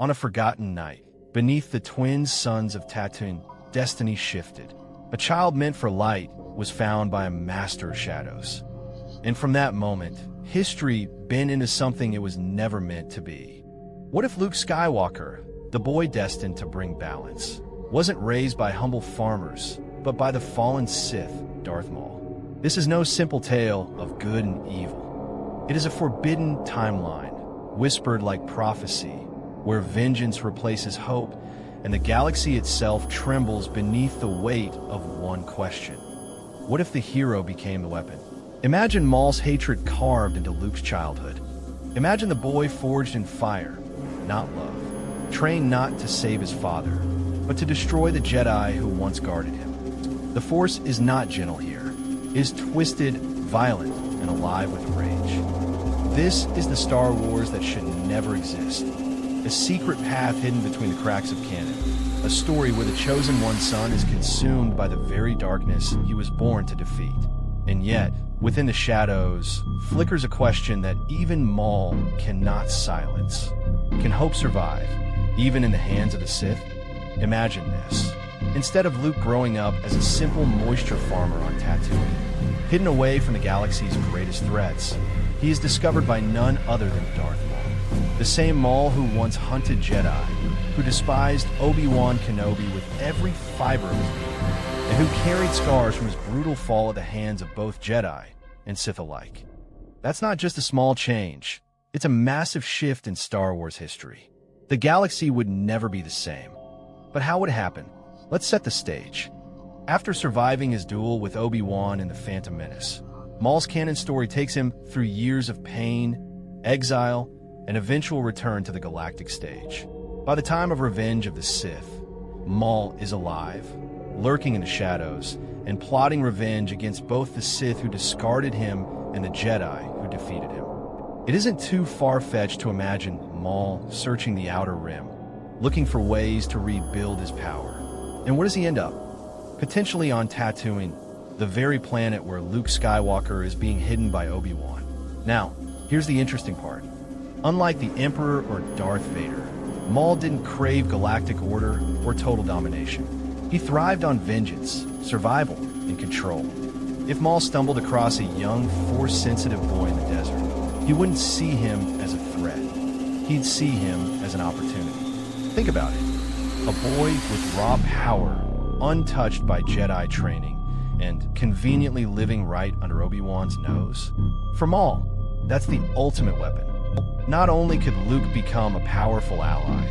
On a forgotten night, beneath the twin suns of Tatooine, destiny shifted. A child meant for light was found by a master of shadows. And from that moment, history bent into something it was never meant to be. What if Luke Skywalker, the boy destined to bring balance, wasn't raised by humble farmers, but by the fallen Sith, Darth Maul? This is no simple tale of good and evil. It is a forbidden timeline, whispered like prophecy, where vengeance replaces hope, and the galaxy itself trembles beneath the weight of one question. What if the hero became the weapon? Imagine Maul's hatred carved into Luke's childhood. Imagine the boy forged in fire, not love, trained not to save his father, but to destroy the Jedi who once guarded him. The Force is not gentle here. It is twisted, violent, and alive with rage. This is the Star Wars that should never exist. A secret path hidden between the cracks of canon. A story where the Chosen One's son is consumed by the very darkness he was born to defeat. And yet, within the shadows, flickers a question that even Maul cannot silence. Can hope survive, even in the hands of the Sith? Imagine this. Instead of Luke growing up as a simple moisture farmer on Tatooine, hidden away from the galaxy's greatest threats, he is discovered by none other than Darth Maul. The same Maul who once hunted Jedi, who despised Obi-Wan Kenobi with every fiber of his being, and who carried scars from his brutal fall at the hands of both Jedi and Sith alike. That's not just a small change. It's a massive shift in Star Wars history. The galaxy would never be the same. But how would it happen? Let's set the stage. After surviving his duel with Obi-Wan in The Phantom Menace, Maul's canon story takes him through years of pain, exile, and eventual return to the galactic stage. By the time of Revenge of the Sith, Maul is alive, lurking in the shadows, and plotting revenge against both the Sith who discarded him and the Jedi who defeated him. It isn't too far-fetched to imagine Maul searching the Outer Rim, looking for ways to rebuild his power. And where does he end up? Potentially on Tatooine, the very planet where Luke Skywalker is being hidden by Obi-Wan. Now, here's the interesting part. Unlike the Emperor or Darth Vader, Maul didn't crave galactic order or total domination. He thrived on vengeance, survival, and control. If Maul stumbled across a young, Force-sensitive boy in the desert, he wouldn't see him as a threat. He'd see him as an opportunity. Think about it. A boy with raw power, untouched by Jedi training, and conveniently living right under Obi-Wan's nose. For Maul, that's the ultimate weapon. Not only could Luke become a powerful ally,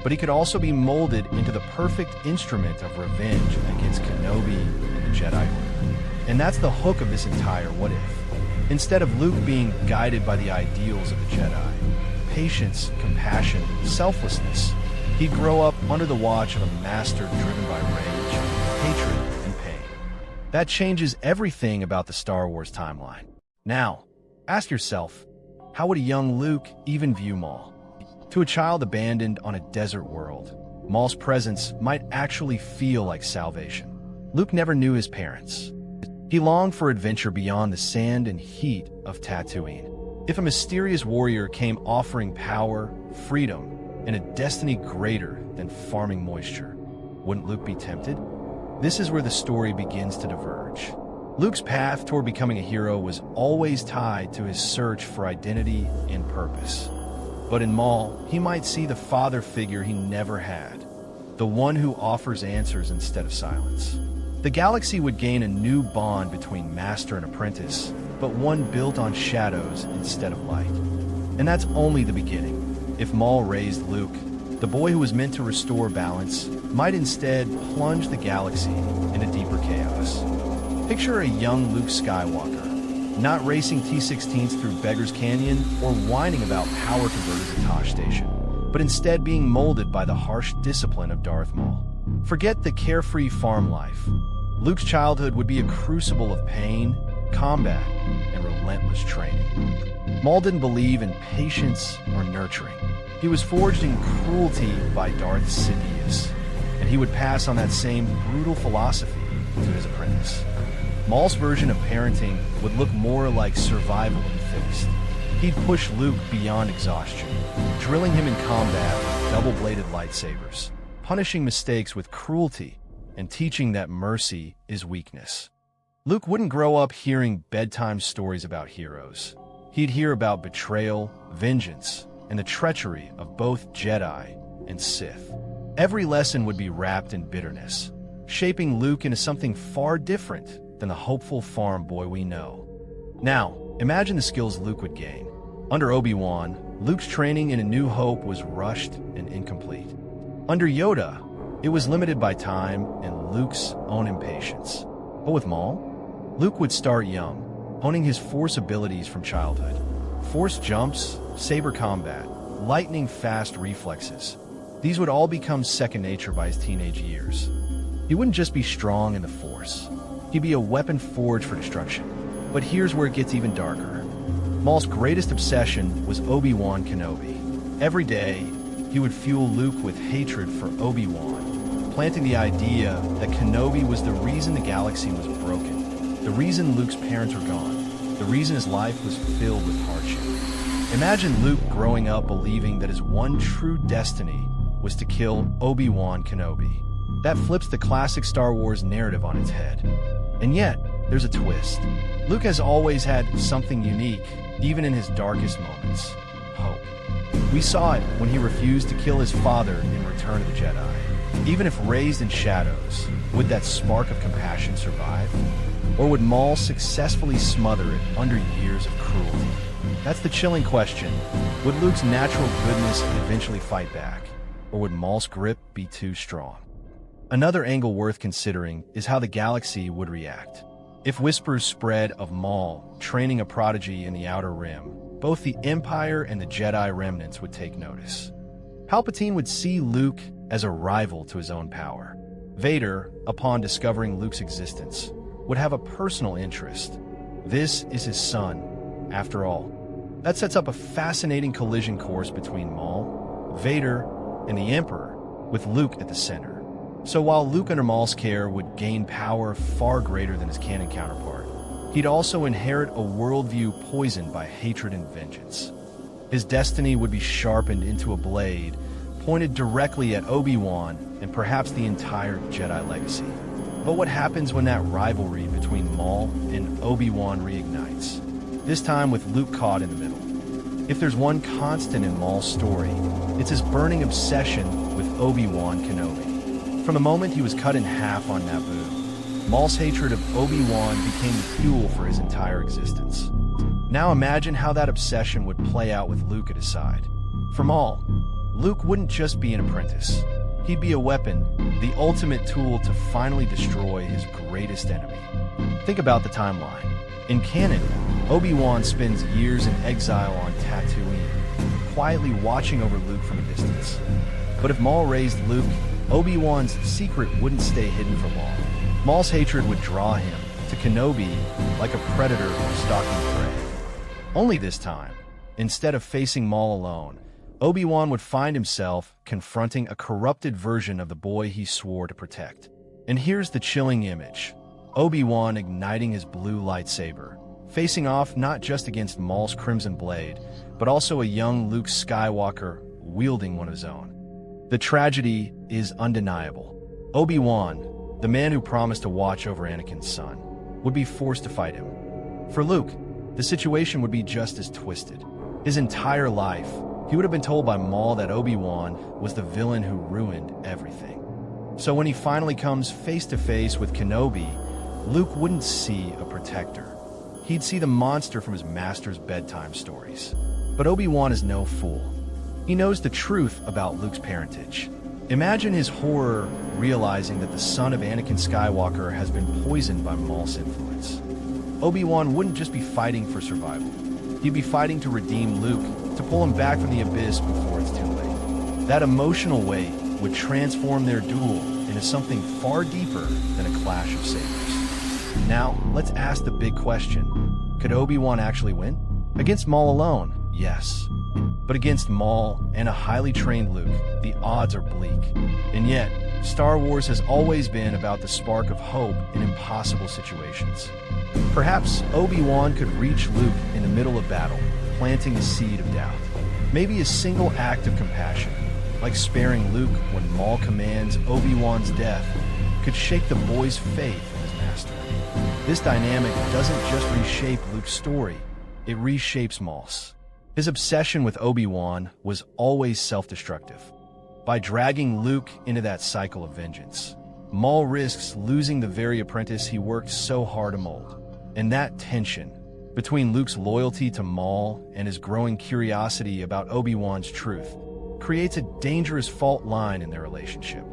but he could also be molded into the perfect instrument of revenge against Kenobi and the Jedi Order. And that's the hook of this entire what if. Instead of Luke being guided by the ideals of the Jedi, patience, compassion, selflessness, he'd grow up under the watch of a master driven by rage, hatred, and pain. That changes everything about the Star Wars timeline. Now, ask yourself, how would a young Luke even view Maul? To a child abandoned on a desert world, Maul's presence might actually feel like salvation. Luke never knew his parents. He longed for adventure beyond the sand and heat of Tatooine. If a mysterious warrior came offering power, freedom, and a destiny greater than farming moisture, wouldn't Luke be tempted? This is where the story begins to diverge. Luke's path toward becoming a hero was always tied to his search for identity and purpose. But in Maul, he might see the father figure he never had, the one who offers answers instead of silence. The galaxy would gain a new bond between master and apprentice, but one built on shadows instead of light. And that's only the beginning. If Maul raised Luke, the boy who was meant to restore balance might instead plunge the galaxy into deeper chaos. Picture a young Luke Skywalker, not racing T-16s through Beggar's Canyon or whining about power converters at Tosh Station, but instead being molded by the harsh discipline of Darth Maul. Forget the carefree farm life. Luke's childhood would be a crucible of pain, combat, and relentless training. Maul didn't believe in patience or nurturing. He was forged in cruelty by Darth Sidious, and he would pass on that same brutal philosophy to his apprentice. Maul's version of parenting would look more like survival of the fittest. He'd push Luke beyond exhaustion, drilling him in combat with double-bladed lightsabers, punishing mistakes with cruelty, and teaching that mercy is weakness. Luke wouldn't grow up hearing bedtime stories about heroes. He'd hear about betrayal, vengeance, and the treachery of both Jedi and Sith. Every lesson would be wrapped in bitterness, shaping Luke into something far different than the hopeful farm boy we know. Now, imagine the skills Luke would gain. Under Obi-Wan, Luke's training in A New Hope was rushed and incomplete. Under Yoda, it was limited by time and Luke's own impatience. But with Maul, Luke would start young, honing his Force abilities from childhood. Force jumps, saber combat, lightning-fast reflexes. These would all become second nature by his teenage years. He wouldn't just be strong in the Force. He'd be a weapon forged for destruction. But here's where it gets even darker. Maul's greatest obsession was Obi-Wan Kenobi. Every day, he would fuel Luke with hatred for Obi-Wan, planting the idea that Kenobi was the reason the galaxy was broken, the reason Luke's parents were gone, the reason his life was filled with hardship. Imagine Luke growing up believing that his one true destiny was to kill Obi-Wan Kenobi. That flips the classic Star Wars narrative on its head. And yet, there's a twist. Luke has always had something unique, even in his darkest moments: hope. We saw it when he refused to kill his father in Return of the Jedi. Even if raised in shadows, would that spark of compassion survive? Or would Maul successfully smother it under years of cruelty? That's the chilling question. Would Luke's natural goodness eventually fight back? Or would Maul's grip be too strong? Another angle worth considering is how the galaxy would react. If whispers spread of Maul training a prodigy in the Outer Rim, both the Empire and the Jedi remnants would take notice. Palpatine would see Luke as a rival to his own power. Vader, upon discovering Luke's existence, would have a personal interest. This is his son, after all. That sets up a fascinating collision course between Maul, Vader, and the Emperor, with Luke at the center. So while Luke under Maul's care would gain power far greater than his canon counterpart, he'd also inherit a worldview poisoned by hatred and vengeance. His destiny would be sharpened into a blade, pointed directly at Obi-Wan and perhaps the entire Jedi legacy. But what happens when that rivalry between Maul and Obi-Wan reignites? This time with Luke caught in the middle. If there's one constant in Maul's story, it's his burning obsession with Obi-Wan Kenobi. From the moment he was cut in half on Naboo, Maul's hatred of Obi-Wan became the fuel for his entire existence. Now imagine how that obsession would play out with Luke at his side. For Maul, Luke wouldn't just be an apprentice. He'd be a weapon, the ultimate tool to finally destroy his greatest enemy. Think about the timeline. In canon, Obi-Wan spends years in exile on Tatooine, quietly watching over Luke from a distance. But if Maul raised Luke, Obi-Wan's secret wouldn't stay hidden for long. Maul's hatred would draw him to Kenobi like a predator stalking prey. Only this time, instead of facing Maul alone, Obi-Wan would find himself confronting a corrupted version of the boy he swore to protect. And here's the chilling image: Obi-Wan igniting his blue lightsaber, facing off not just against Maul's crimson blade, but also a young Luke Skywalker wielding one of his own. The tragedy is undeniable. Obi-Wan, the man who promised to watch over Anakin's son, would be forced to fight him. For Luke, the situation would be just as twisted. His entire life, he would have been told by Maul that Obi-Wan was the villain who ruined everything. So when he finally comes face to face with Kenobi, Luke wouldn't see a protector. He'd see the monster from his master's bedtime stories. But Obi-Wan is no fool. He knows the truth about Luke's parentage. Imagine his horror realizing that the son of Anakin Skywalker has been poisoned by Maul's influence. Obi-Wan wouldn't just be fighting for survival. He'd be fighting to redeem Luke, to pull him back from the abyss before it's too late. That emotional weight would transform their duel into something far deeper than a clash of sabers. Now, let's ask the big question. Could Obi-Wan actually win? Against Maul alone, yes. But against Maul and a highly trained Luke, the odds are bleak. And yet, Star Wars has always been about the spark of hope in impossible situations. Perhaps Obi-Wan could reach Luke in the middle of battle, planting a seed of doubt. Maybe a single act of compassion, like sparing Luke when Maul commands Obi-Wan's death, could shake the boy's faith in his master. This dynamic doesn't just reshape Luke's story, it reshapes Maul's. His obsession with Obi-Wan was always self-destructive. By dragging Luke into that cycle of vengeance, Maul risks losing the very apprentice he worked so hard to mold. And that tension between Luke's loyalty to Maul and his growing curiosity about Obi-Wan's truth creates a dangerous fault line in their relationship.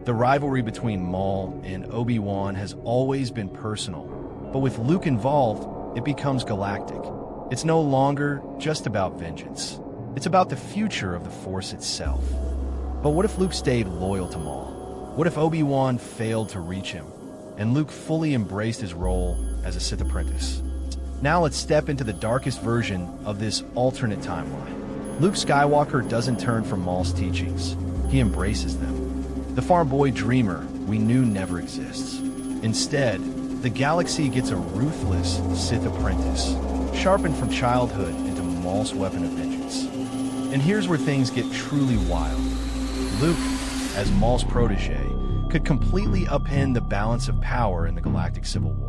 The rivalry between Maul and Obi-Wan has always been personal, but with Luke involved, it becomes galactic. It's no longer just about vengeance. It's about the future of the Force itself. But what if Luke stayed loyal to Maul? What if Obi-Wan failed to reach him, and Luke fully embraced his role as a Sith apprentice? Now let's step into the darkest version of this alternate timeline. Luke Skywalker doesn't turn from Maul's teachings. He embraces them. The farm boy dreamer we knew never exists. Instead, the galaxy gets a ruthless Sith apprentice, sharpened from childhood into Maul's weapon of vengeance. And here's where things get truly wild. Luke, as Maul's protege, could completely upend the balance of power in the galactic civil war.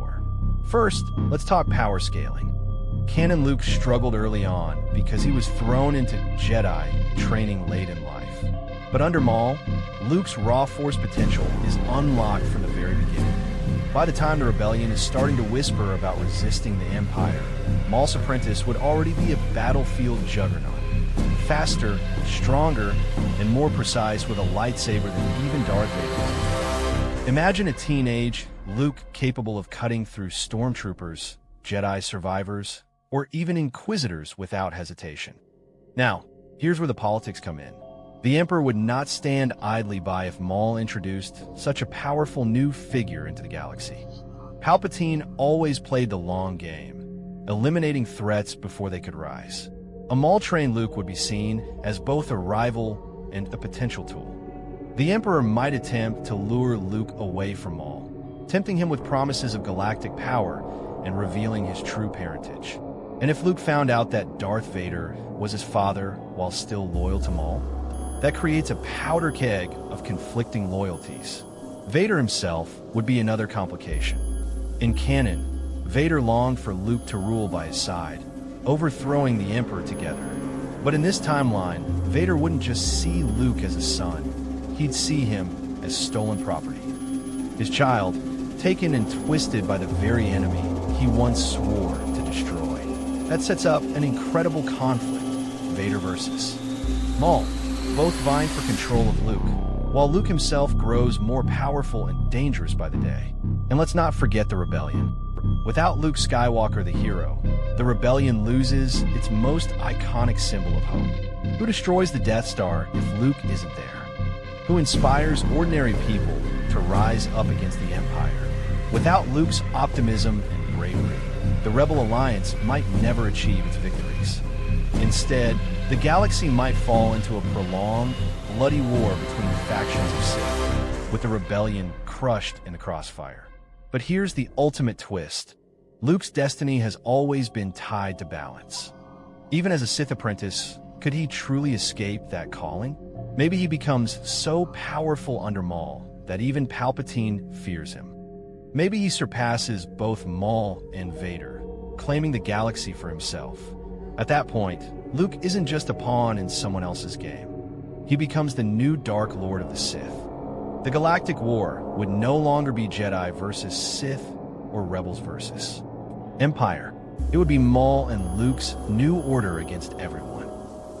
First, let's talk power scaling. Canon Luke struggled early on because he was thrown into Jedi training late in life. But under Maul, Luke's raw force potential is unlocked from the very beginning. By the time the rebellion is starting to whisper about resisting the Empire, Maul's apprentice would already be a battlefield juggernaut. Faster, stronger, and more precise with a lightsaber than even Darth Vader. Imagine a teenage Luke capable of cutting through stormtroopers, Jedi survivors, or even Inquisitors without hesitation. Now, here's where the politics come in. The Emperor would not stand idly by if Maul introduced such a powerful new figure into the galaxy. Palpatine always played the long game, eliminating threats before they could rise. A Maul-trained Luke would be seen as both a rival and a potential tool. The Emperor might attempt to lure Luke away from Maul, tempting him with promises of galactic power and revealing his true parentage. And if Luke found out that Darth Vader was his father while still loyal to Maul, that creates a powder keg of conflicting loyalties. Vader himself would be another complication. In canon, Vader longed for Luke to rule by his side, overthrowing the Emperor together. But in this timeline, Vader wouldn't just see Luke as a son, he'd see him as stolen property. His child, taken and twisted by the very enemy he once swore to destroy. That sets up an incredible conflict, Vader versus Maul, both vying for control of Luke, while Luke himself grows more powerful and dangerous by the day. And let's not forget the rebellion. Without Luke Skywalker the hero, the rebellion loses its most iconic symbol of hope. Who destroys the Death Star if Luke isn't there? Who inspires ordinary people to rise up against the Empire? Without Luke's optimism and bravery, the Rebel Alliance might never achieve its victories. Instead, the galaxy might fall into a prolonged, bloody war between factions of Sith, with the rebellion crushed in the crossfire. But here's the ultimate twist. Luke's destiny has always been tied to balance. Even as a Sith apprentice, could he truly escape that calling? Maybe he becomes so powerful under Maul that even Palpatine fears him. Maybe he surpasses both Maul and Vader, claiming the galaxy for himself. At that point, Luke isn't just a pawn in someone else's game. He becomes the new Dark Lord of the Sith. The Galactic War would no longer be Jedi versus Sith or Rebels versus Empire. It would be Maul and Luke's new order against everyone.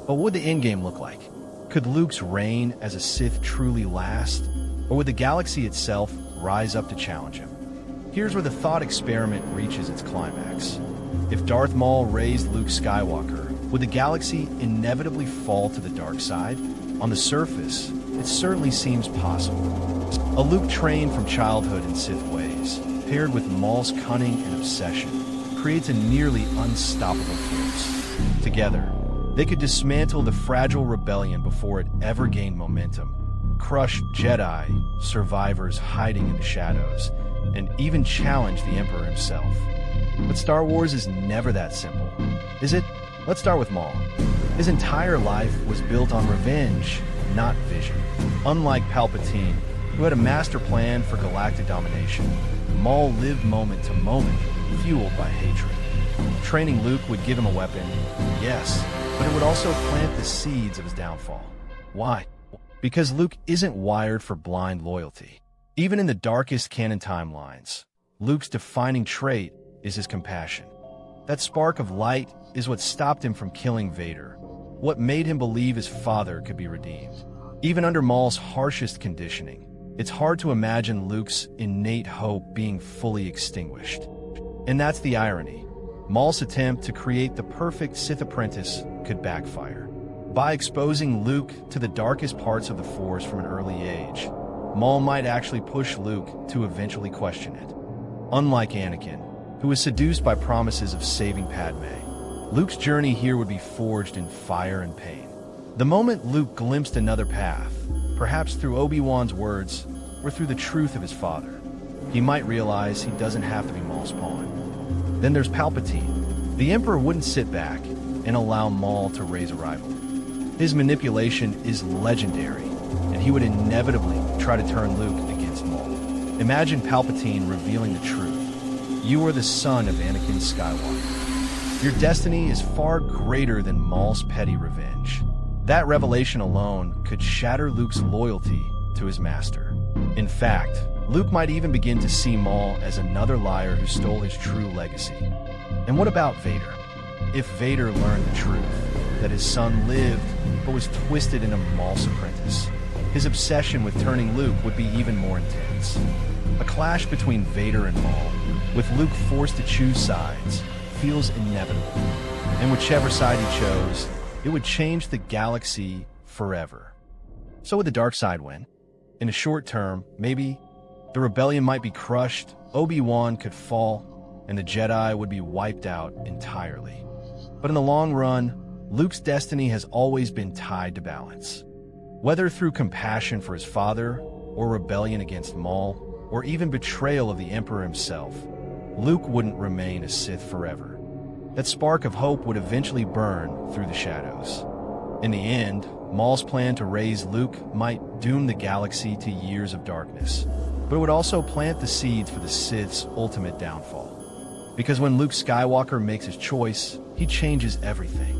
But what would the endgame look like? Could Luke's reign as a Sith truly last? Or would the galaxy itself rise up to challenge him? Here's where the thought experiment reaches its climax. If Darth Maul raised Luke Skywalker, would the galaxy inevitably fall to the dark side? On the surface, it certainly seems possible. A Luke trained from childhood in Sith ways, paired with Maul's cunning and obsession, creates a nearly unstoppable force. Together, they could dismantle the fragile rebellion before it ever gained momentum, crush Jedi, survivors hiding in the shadows, and even challenge the Emperor himself. But Star Wars is never that simple, is it? Let's start with Maul. His entire life was built on revenge, not vision. Unlike Palpatine, who had a master plan for galactic domination, Maul lived moment to moment, fueled by hatred. Training Luke would give him a weapon, yes, but it would also plant the seeds of his downfall. Why? Because Luke isn't wired for blind loyalty. Even in the darkest canon timelines, Luke's defining trait is his compassion. That spark of light is what stopped him from killing Vader, what made him believe his father could be redeemed. Even under Maul's harshest conditioning, it's hard to imagine Luke's innate hope being fully extinguished. And that's the irony. Maul's attempt to create the perfect Sith apprentice could backfire. By exposing Luke to the darkest parts of the Force from an early age, Maul might actually push Luke to eventually question it. Unlike Anakin, who was seduced by promises of saving Padme, Luke's journey here would be forged in fire and pain. The moment Luke glimpsed another path, perhaps through Obi-Wan's words or through the truth of his father, he might realize he doesn't have to be Maul's pawn. Then there's Palpatine. The Emperor wouldn't sit back and allow Maul to raise a rival. His manipulation is legendary, and he would inevitably try to turn Luke against Maul. Imagine Palpatine revealing the truth. You are the son of Anakin Skywalker. Your destiny is far greater than Maul's petty revenge. That revelation alone could shatter Luke's loyalty to his master. In fact, Luke might even begin to see Maul as another liar who stole his true legacy. And what about Vader? If Vader learned the truth, that his son lived but was twisted in a Maul's apprentice, his obsession with turning Luke would be even more intense. A clash between Vader and Maul, with Luke forced to choose sides, feels inevitable. And whichever side he chose, it would change the galaxy forever. So would the dark side win? In a short term, maybe the rebellion might be crushed, Obi-Wan could fall, and the Jedi would be wiped out entirely. But in the long run, Luke's destiny has always been tied to balance. Whether through compassion for his father, or rebellion against Maul, or even betrayal of the Emperor himself, Luke wouldn't remain a Sith forever. That spark of hope would eventually burn through the shadows. In the end, Maul's plan to raise Luke might doom the galaxy to years of darkness, but it would also plant the seeds for the Sith's ultimate downfall. Because when Luke Skywalker makes his choice, he changes everything.